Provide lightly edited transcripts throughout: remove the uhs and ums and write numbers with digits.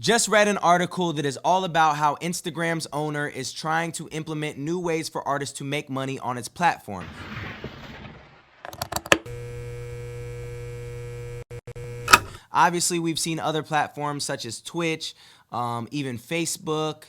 Just read an article that is all about how Instagram's owner is trying to implement new ways for artists to make money on its platform. Obviously, we've seen other platforms such as Twitch, even Facebook,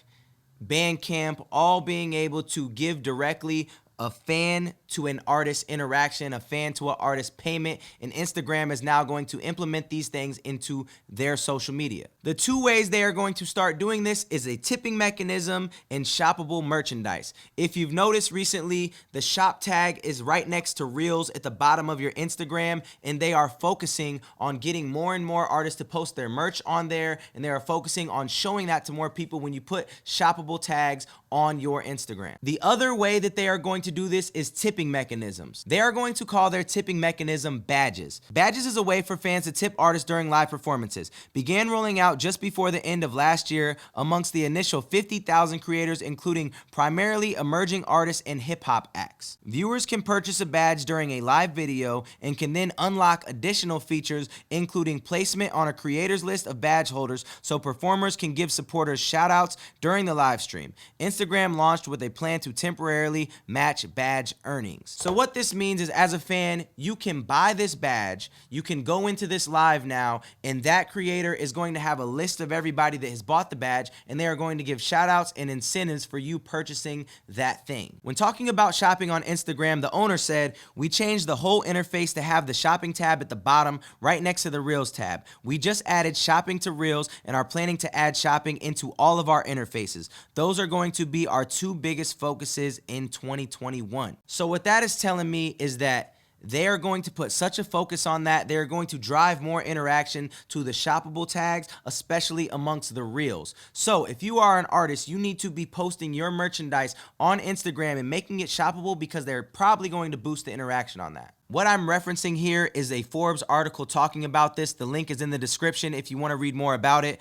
Bandcamp, all being able to give directly a fan to an artist interaction, a fan to an artist payment, and Instagram is now going to implement these things into their social media. The two ways they are going to start doing this is a tipping mechanism and shoppable merchandise. If you've noticed recently, the shop tag is right next to Reels at the bottom of your Instagram, and they are focusing on getting more and more artists to post their merch on there, and they are focusing on showing that to more people when you put shoppable tags on your Instagram. The other way that they are going to do this is tipping mechanisms. They are going to call their tipping mechanism badges. Badges is a way for fans to tip artists during live performances. Began rolling out just before the end of last year amongst the initial 50,000 creators, including primarily emerging artists and hip-hop acts. Viewers can purchase a badge during a live video and can then unlock additional features, including placement on a creators list of badge holders so performers can give supporters shout-outs during the live stream. Instagram launched with a plan to temporarily match badge earnings. So what this means is, as a fan, you can buy this badge, you can go into this live now, and that creator is going to have a list of everybody that has bought the badge, and they are going to give shout outs and incentives for you purchasing that thing. When talking about shopping on Instagram, the owner said, "We changed the whole interface to have the shopping tab at the bottom right next to the Reels tab. We just added shopping to Reels and are planning to add shopping into all of our interfaces. Those are going to be our two biggest focuses in 2021. So what that is telling me is that they are going to put such a focus on that. They're going to drive more interaction to the shoppable tags, especially amongst the Reels. So if you are an artist, you need to be posting your merchandise on Instagram and making it shoppable, because they're probably going to boost the interaction on that. What I'm referencing here is a Forbes article talking about this. The link is in the description if you want to read more about it.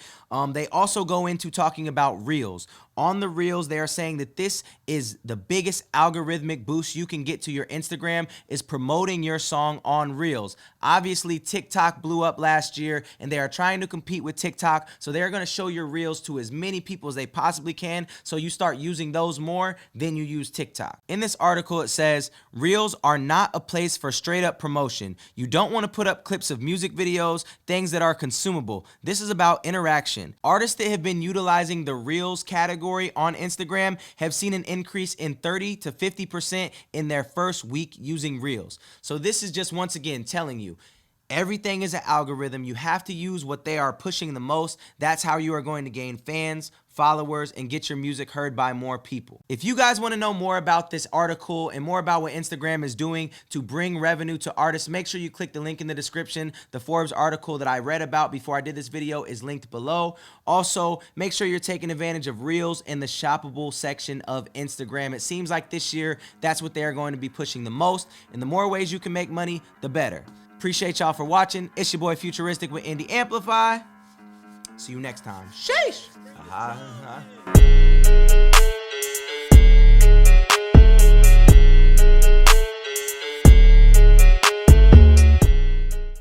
They also go into talking about Reels. On the Reels, they are saying that this is the biggest algorithmic boost you can get to your Instagram, is promoting your song on Reels. Obviously, TikTok blew up last year, and they are trying to compete with TikTok, so they're going to show your Reels to as many people as they possibly can, so you start using those more than you use TikTok. In this article, it says, Reels are not a place for straight up promotion. You don't want to put up clips of music videos, things that are consumable. This is about interaction. Artists that have been utilizing the Reels category on Instagram have seen an increase in 30 to 50% in their first week using Reels. So this is just once again telling you, everything is an algorithm. You have to use what they are pushing the most. That's how you are going to gain fans, followers, and get your music heard by more people. If you guys want to know more about this article and more about what Instagram is doing to bring revenue to artists, make sure you click the link in the description. The Forbes article that I read about before I did this video is linked below. Also, make sure you're taking advantage of Reels in the shoppable section of Instagram. It seems like this year, that's what they're going to be pushing the most, and the more ways you can make money, the better. Appreciate y'all for watching. It's your boy Futuristic with Amplify. See you next time. Sheesh!